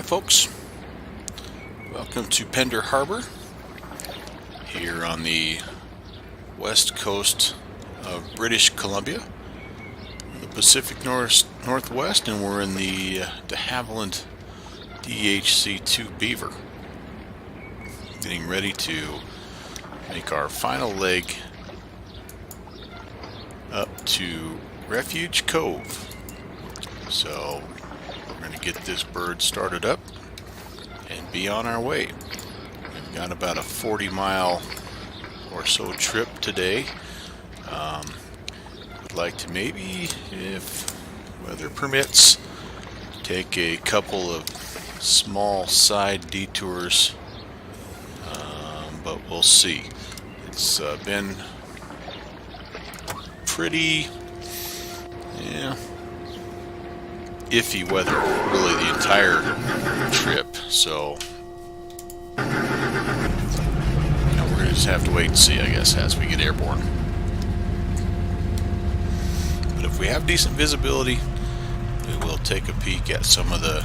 Hi folks, welcome to Pender Harbour here on the west coast of British Columbia, the Pacific Northwest, and we're in the de Havilland DHC2 Beaver, getting ready to make our final leg up to Refuge Cove. So we're going to get this bird started up and be on our way. We've got about a 40-mile or so trip today. Would like to maybe, if weather permits, take a couple of small side detours, but we'll see. It's been pretty, iffy weather really the entire trip, so we're gonna just have to wait and see, I guess, as we get airborne. But if we have decent visibility, we will take a peek at some of the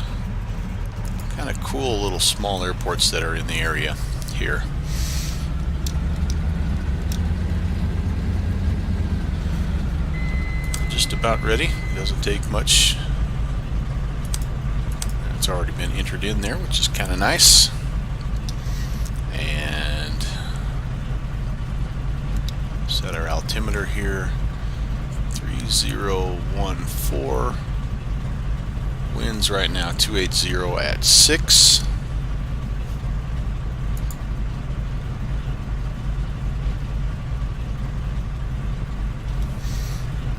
kind of cool little small airports that are in the area here. Just about ready. It doesn't take much. It's already been entered in there, which is kind of nice. And set our altimeter here, 3014. Winds right now 280 at 6.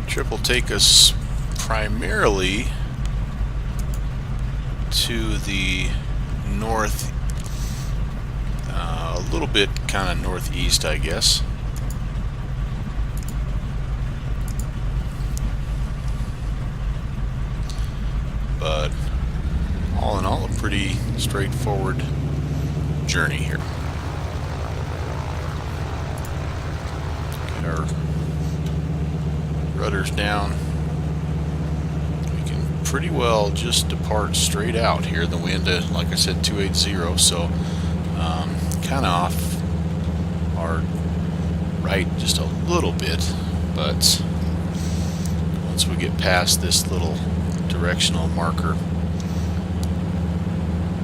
Trip will take us primarily to the north, a little bit kind of northeast, I guess. But all in all, a pretty straightforward journey here. Get our rudders down. Pretty well just depart straight out here. The wind, like I said, 280, so kind of off our right just a little bit, but once we get past this little directional marker,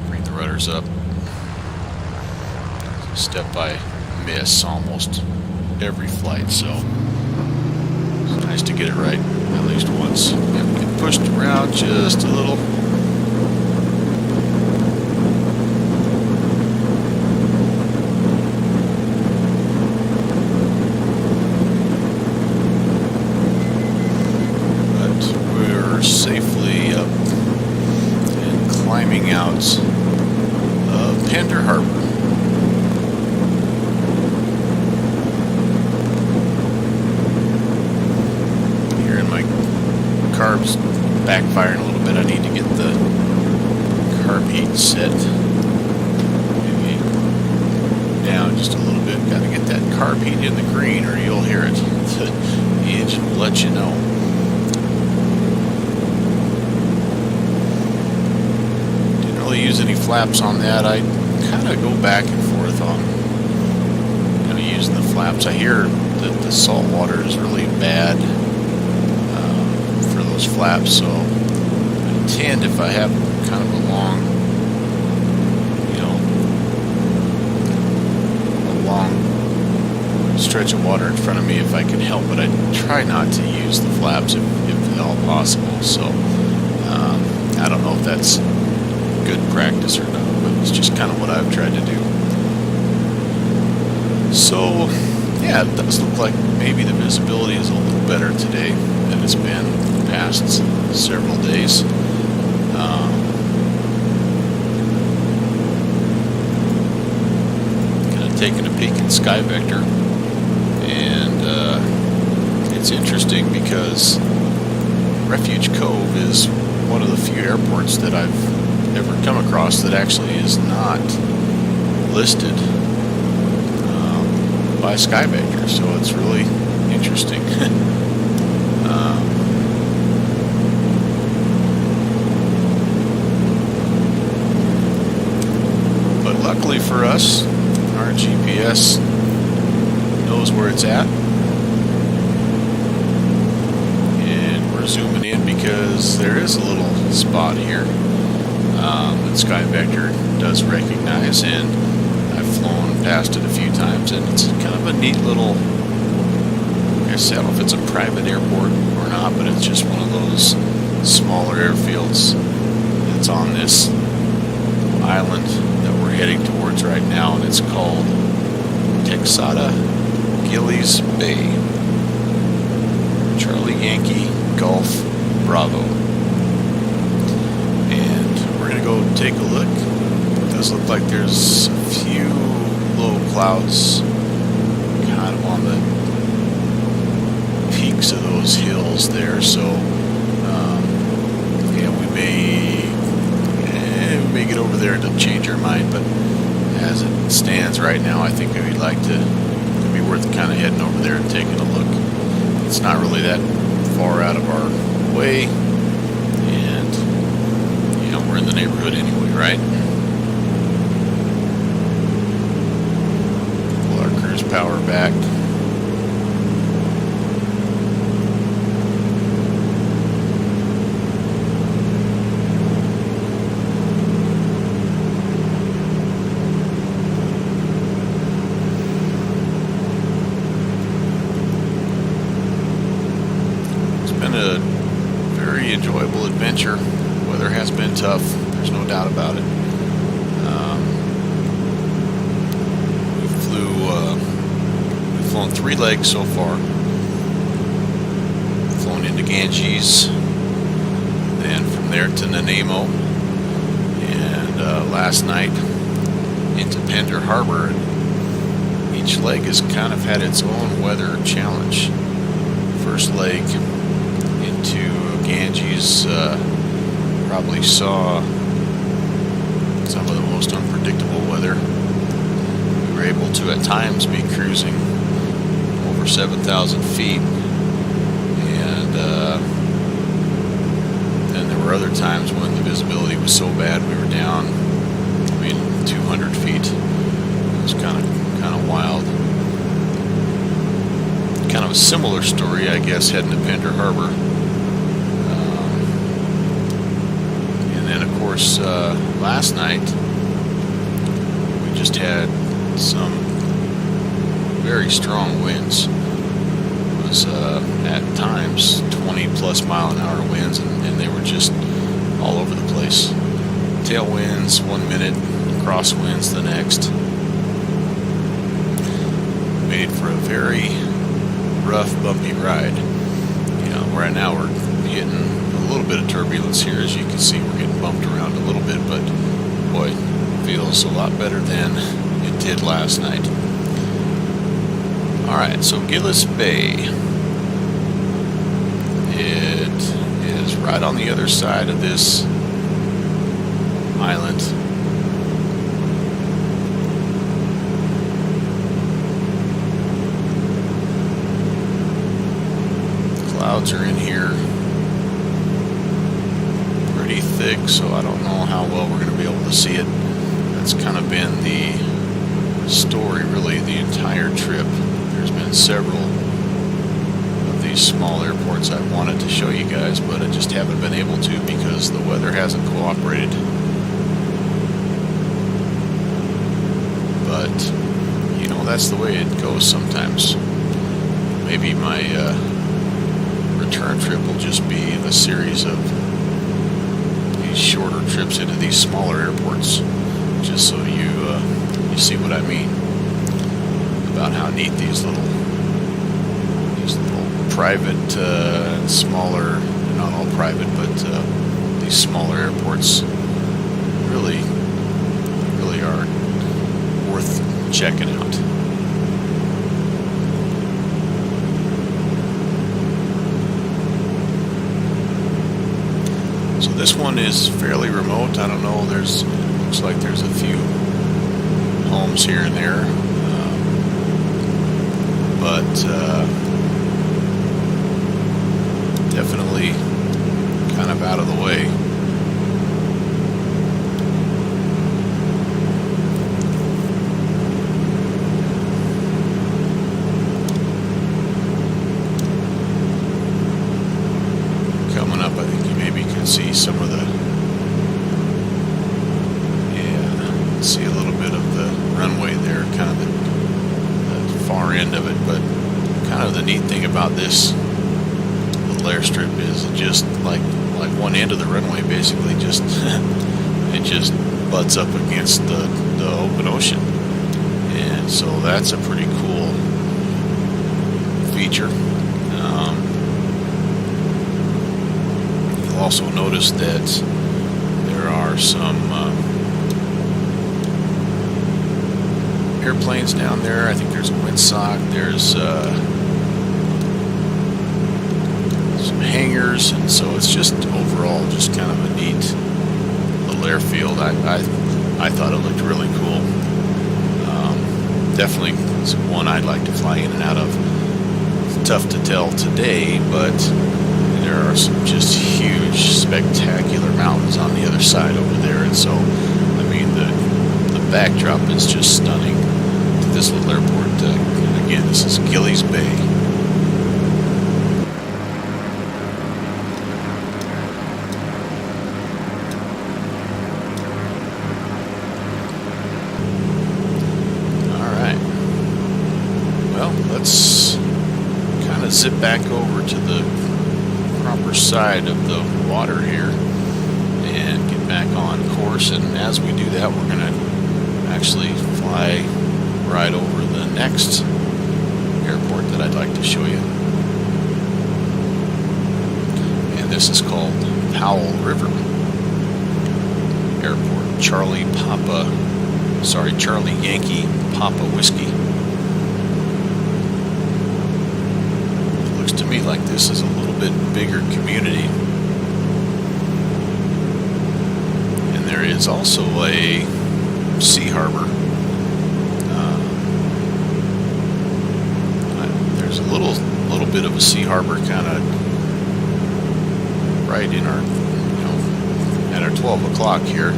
bring the rudders up. Step by miss almost every flight, so it's nice to get it right at least once. And get pushed around just a little. But we're safely up and climbing out of Pender Harbour. Carb's backfiring a little bit. I need to get the carb heat set maybe down just a little bit. Got to get that carb heat in the green or you'll hear it. The engine will let you know. Didn't really use any flaps on that. I kind of go back and forth on kind of using the flaps. I hear that the salt water is really bad flaps, so I tend, if I have kind of a long stretch of water in front of me, if I can help it, I try not to use the flaps if at all possible. So I don't know if that's good practice or not, but it's just kind of what I've tried to do. So yeah, it does look like maybe the visibility is a little better today than it's been the past several days. Kind of taking a peek at Sky Vector, and it's interesting because Refuge Cove is one of the few airports that I've ever come across that actually is not listed by Sky Vector, so it's really interesting. Luckily for us, our GPS knows where it's at. And we're zooming in because there is a little spot here that Sky Vector does recognize, and I've flown past it a few times, and it's kind of a neat little, I guess, I don't know if it's a private airport or not, but it's just one of those smaller airfields that's on this island that we're heading towards right now, and it's called Texada Gillis Bay. Charlie Yankee Golf Bravo. And we're going to go take a look. It does look like there's a few low clouds kind of on the peaks of those hills there, so yeah, we may get over there to change our mind, but as it stands right now, I think we'd like to, it'd be worth kind of heading over there and taking a look. It's not really that far out of our way, and you know, we're in the neighborhood anyway, right? Pull our cruise power back. A very enjoyable adventure. The weather has been tough, there's no doubt about it. We've flown 3 legs so far. Flown into Ganges, then from there to Nanaimo, and last night into Pender Harbour. Each leg has kind of had its own weather challenge. First leg into Ganges, probably saw some of the most unpredictable weather. We were able to at times be cruising over 7,000 feet, and then there were other times when the visibility was so bad we were down, 200 feet. It was kind of wild. Kind of a similar story, I guess, heading to Pender Harbour. And then, of course, last night we just had some very strong winds. It was at times 20 plus mile an hour winds, and they were just all over the place. Tailwinds 1 minute, crosswinds the next. Made for a very rough, bumpy ride. You know, right now we're getting a little bit of turbulence here. As you can see, we're getting bumped around a little bit, but boy, it feels a lot better than it did last night. Alright, so Gillis Bay. It is right on the other side of this island. Clouds are in here pretty thick, so I don't know how well we're going to be able to see it. That's kind of been the story, really, the entire trip. There's been several of these small airports I've wanted to show you guys, but I just haven't been able to because the weather hasn't cooperated. But, you know, that's the way it goes sometimes. Maybe my return trip will just be a series of these shorter trips into these smaller airports, just so you see what I mean about how neat these little private, smaller, not all private, but these smaller airports really are worth checking out. So this one is fairly remote. I don't know, looks like there's a few homes here and there, but definitely kind of out of the way. see some of the, yeah, see a little bit of the runway there, kind of the far end of it. But kind of the neat thing about this little airstrip is it just like one end of the runway basically just it just butts up against the open ocean, and so that's a pretty cool feature. You'll also notice that there are some airplanes down there. I think there's a windsock, there's some hangars, and so it's just overall just kind of a neat little airfield. I thought it looked really cool. Definitely it's one I'd like to fly in and out of. It's tough to tell today, but there are some just huge, spectacular mountains on the other side over there, and so I mean the backdrop is just stunning to this little airport. Again, this is Gillis Bay. Let's kind of zip back over to the proper side of the water here and get back on course. And as we do that, we're going to actually fly right over the next airport that I'd like to show you. And this is called Powell River Airport. Charlie Yankee Papa Whiskey. To me like this is a little bit bigger community, and there is also a sea harbor. There's a little bit of a sea harbor kind of right in our, at our 12 o'clock here,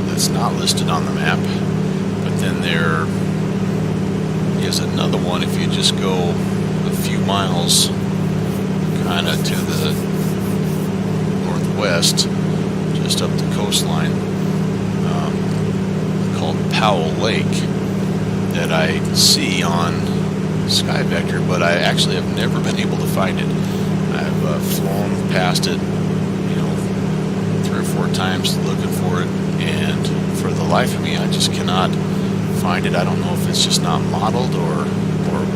that's not listed on the map, but then there is another one if you just go a few miles kind of to the northwest, just up the coastline, called Powell Lake, that I see on Sky Vector, but I actually have never been able to find it. I've flown past it, 3 or 4 times looking for it, and for the life of me I just cannot find it. I don't know if it's just not modeled or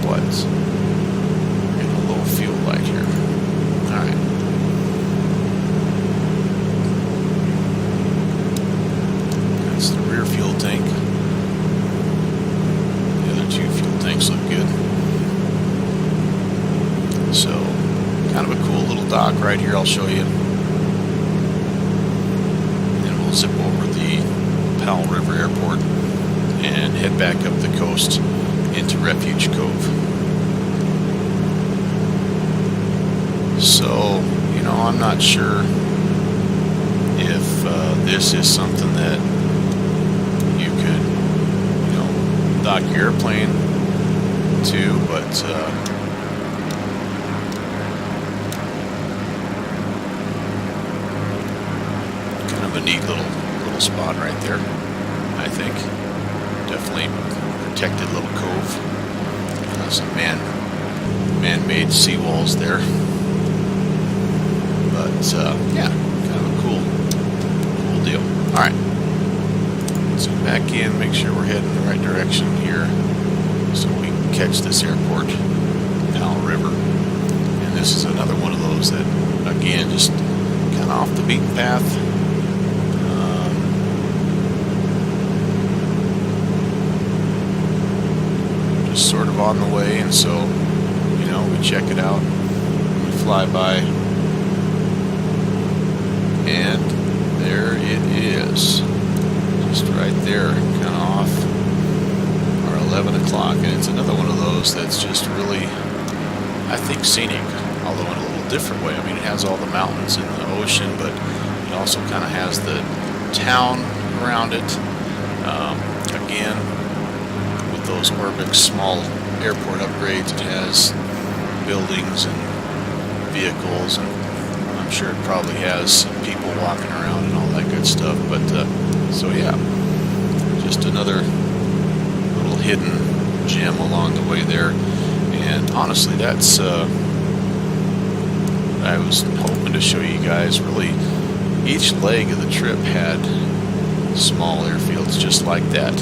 what. Fuel light here. Alright. That's the rear fuel tank. The other 2 fuel tanks look good. So, kind of a cool little dock right here, I'll show you. And we'll zip over the Powell River Airport and head back up the coast into Refuge Cove. So, I'm not sure if this is something that you could, dock your airplane to, but kind of a neat little spot right there, I think. Definitely protected little cove. Some man-made seawalls there. But yeah, kind of a cool deal. Alright, so back in, make sure we're heading in the right direction here so we can catch this airport, Powell River. And this is another one of those that, again, just kind of off the beaten path. Just sort of on the way, and so, we check it out, we fly by. And there it is, just right there, kind of off our 11 o'clock, and it's another one of those that's just really, I think, scenic, although in a little different way. I mean, it has all the mountains and the ocean, but it also kind of has the town around it. Again, with those Orbix small airport upgrades, it has buildings and vehicles and I'm sure it probably has people walking around and all that good stuff. But so yeah, just another little hidden gem along the way there. And honestly, that's I was hoping to show you guys. Really, each leg of the trip had small airfields just like that.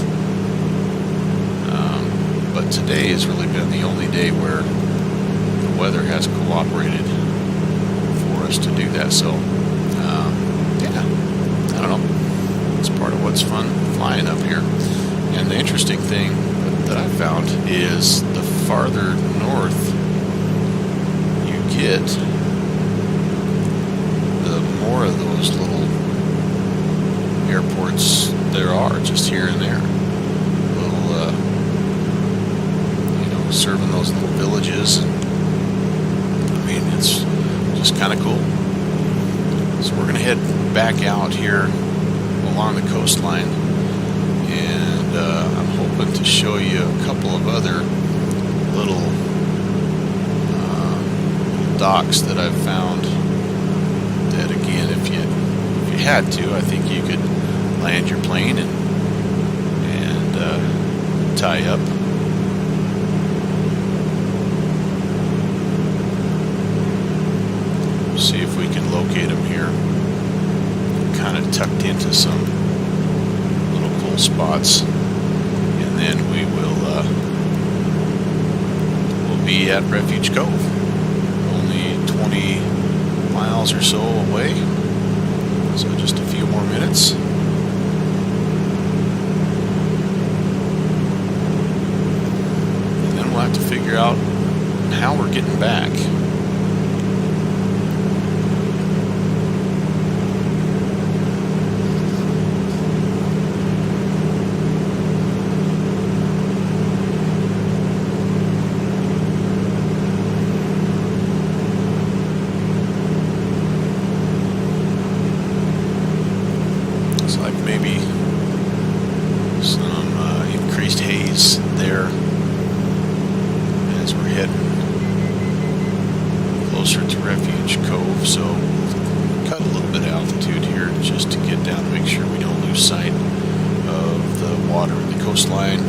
But today has really been the only day where the weather has cooperated for us to do that. So yeah, I don't know, it's part of what's fun flying up here. And the interesting thing that I found is the farther north you get, the more of those little airports there are, just here and there. Little, serving those little villages. I mean, it's just kind of cool. So we're going to head back out here along the coastline, and I'm hoping to show you a couple of other little docks that I've found that, again, if you had to, I think you could land your plane and tie up. See if we can locate them here. Kind of tucked into some little cool spots, and then we'll be at Refuge Cove, only 20 miles or so away. So just a few more minutes. And then we'll have to figure out how we're getting back. Maybe some increased haze there as we're heading closer to Refuge Cove, so cut a little bit of altitude here just to get down to make sure we don't lose sight of the water and the coastline.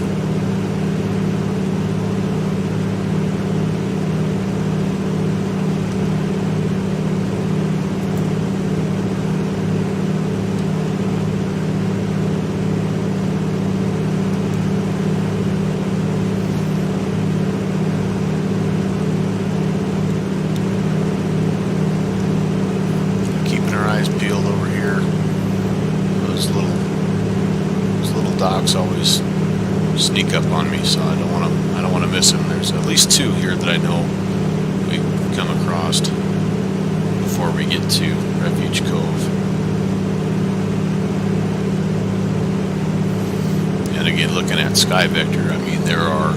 Peeled over here. Those little docks always sneak up on me, so I don't want to miss them. There's at least two here that I know we come across before we get to Refuge Cove. And again, looking at Sky Vector, I mean, there are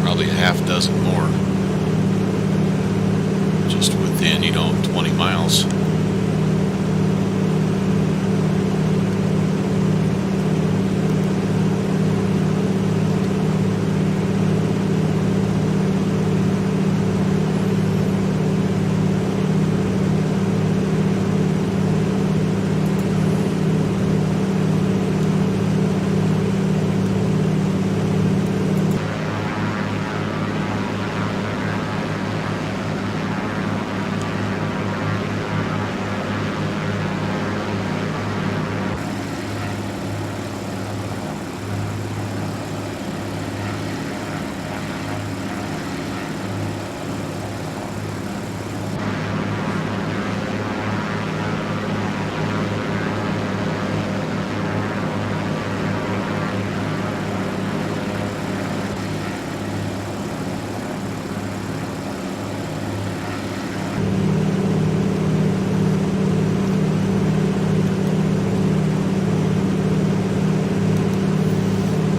probably a half dozen more just within, 20 miles.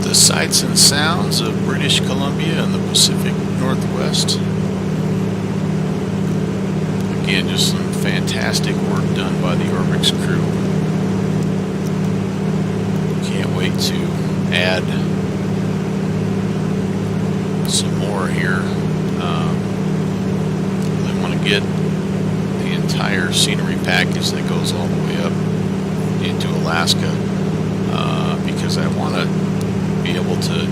The sights and sounds of British Columbia and the Pacific Northwest. Again, just some fantastic work done by the Orbix crew. Can't wait to add some more here get the entire scenery package that goes all the way up into Alaska, because I want to be able to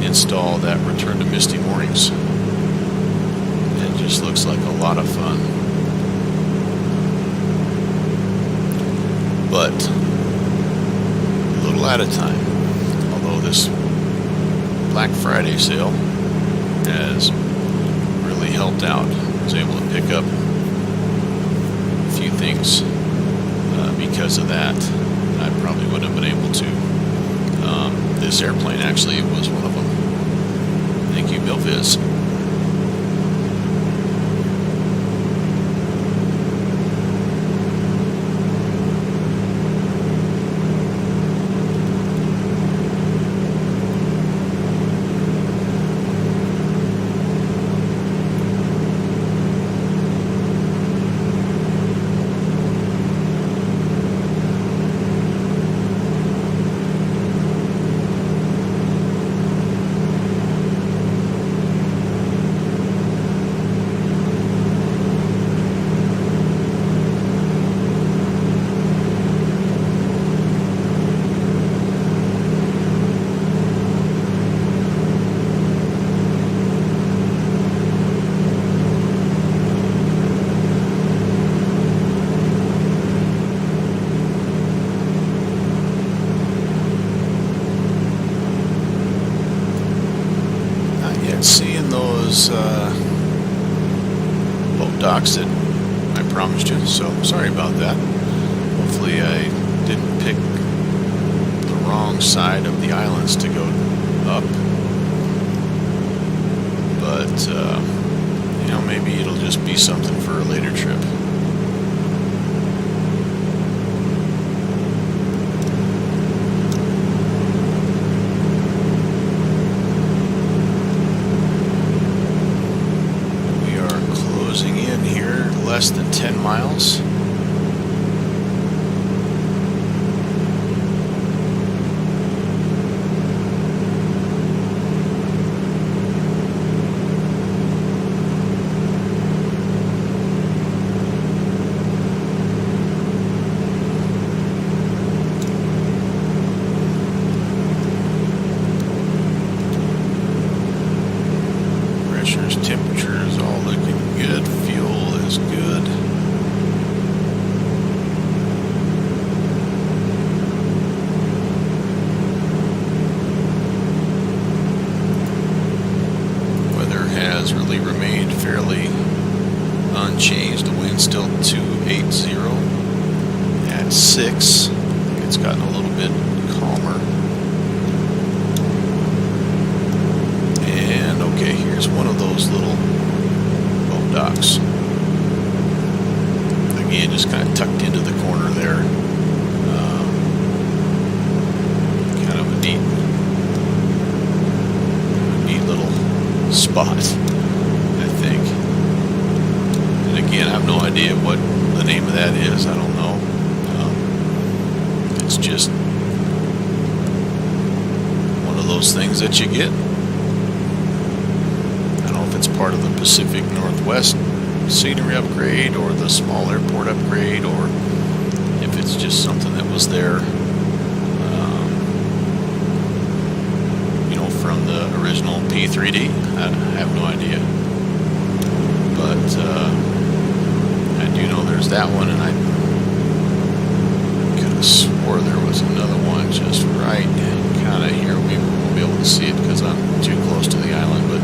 install that return to misty moorings. It just looks like a lot of fun. But a little at a time. Although this Black Friday sale has really helped out. I was able to pick up a few things because of that. I probably wouldn't have been able to. This airplane actually was one of them. Thank you, Bill Viz. Seeing those boat docks that I promised you, so sorry about that. Hopefully I didn't pick the wrong side of the islands to go up, but you know, maybe it'll just be something for a later trip. Less than 10 miles. Pressures, temperatures, all looking good. Fuel is good. Weather has really remained fairly unchanged. The wind's still 280 at 6. I think it's gotten a little bit calmer. And okay, here's one of those little boat docks. Again, just kind of tucked into the corner there. Kind of a neat little spot, I think. And again, I have no idea what the name of that is. I don't know. It's just one of those things that you get. I don't know if it's part of the Pacific Northwest scenery upgrade or the small airport upgrade, or if it's just something that was there, you know, from the original P3D. I have no idea, but I do know there's that one, and I could have swore there was another one just right kind of here. We won't be able to see it because I'm too close to the island, but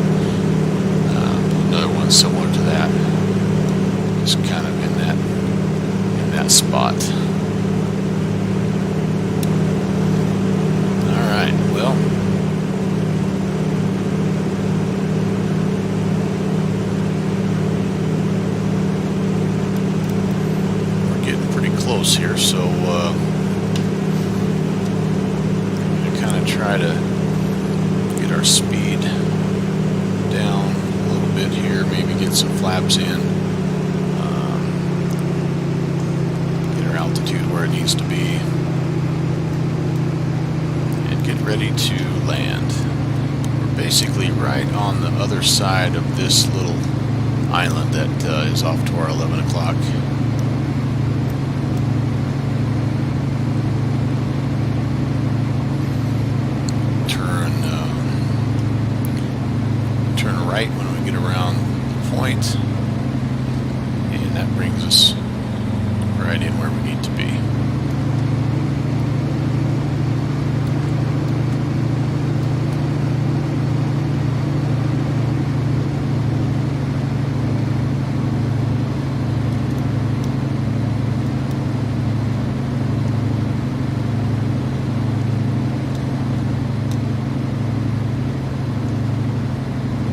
another one similar to that. Just kind of in that spot. Alright, well, we're getting pretty close here, so I'm going to kind of try to get our speed down a little bit here, maybe get some flaps in. Altitude where it needs to be, and get ready to land. We're basically right on the other side of this little island that is off to our 11 o'clock. Turn right when we get around the point, and that brings us right in where we need to be.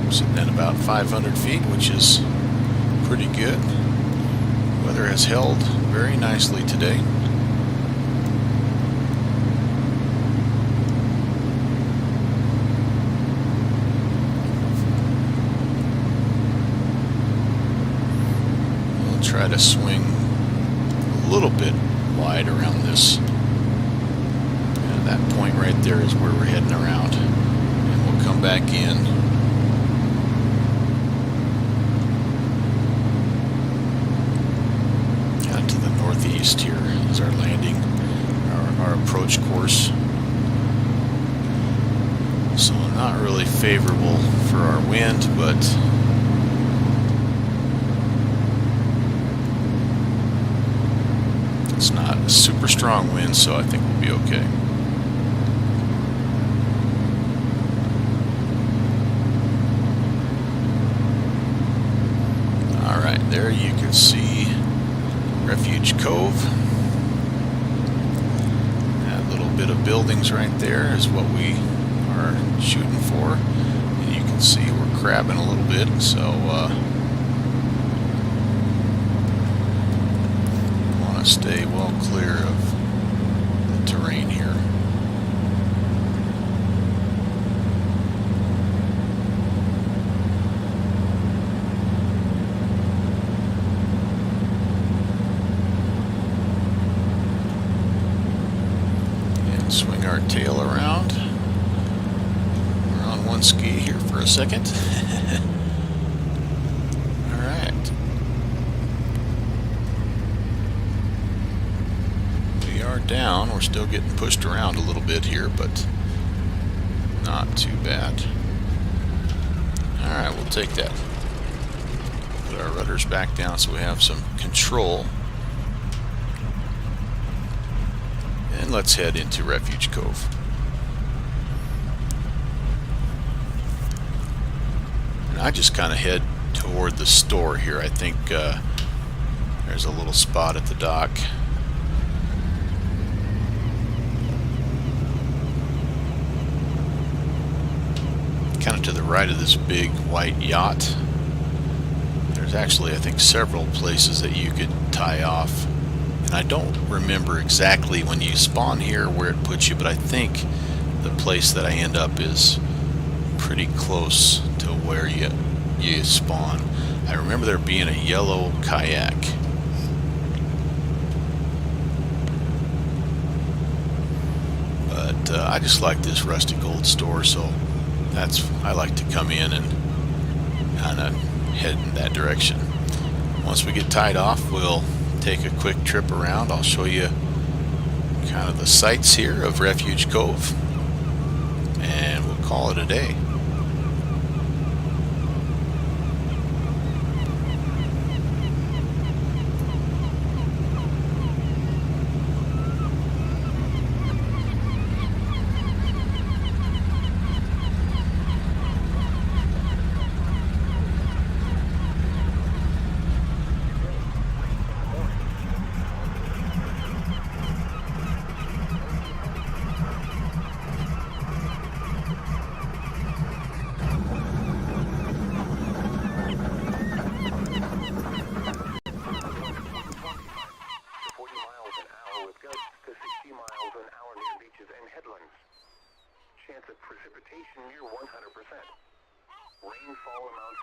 Sitting at about 500 feet, which is pretty good. Weather has held very nicely today. We'll try to swing a little bit wide around this. And that point right there is where we're heading around. And we'll come back in. Northeast here is our landing, our approach course. So not really favorable for our wind, but it's not a super strong wind, so I think we'll be okay. Alright, there you can see Refuge Cove. That little bit of buildings right there is what we are shooting for. And you can see we're crabbing a little bit, so want to stay well clear of the terrain here. Swing our tail around. We're on one ski here for a second. Alright. We are down. We're still getting pushed around a little bit here, but not too bad. Alright, we'll take that. Put our rudders back down so we have some control. And let's head into Refuge Cove. And I just kind of head toward the store here. I think there's a little spot at the dock. Kind of to the right of this big white yacht. There's actually, I think, several places that you could tie off. And I don't remember exactly when you spawn here where it puts you, but I think the place that I end up is pretty close to where you spawn. I remember there being a yellow kayak. But I just like this rustic old store, so I like to come in and kind of head in that direction. Once we get tied off, we'll take a quick trip around. I'll show you kind of the sights here of Refuge Cove, and we'll call it a day. Chance of precipitation near 100%. Rainfall amounts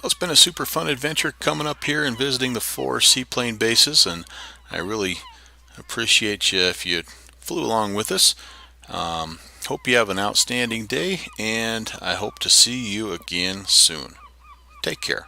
Well, it's been a super fun adventure coming up here and visiting the 4 seaplane bases, and I really appreciate you if you flew along with us. Hope you have an outstanding day, and I hope to see you again soon. Take care.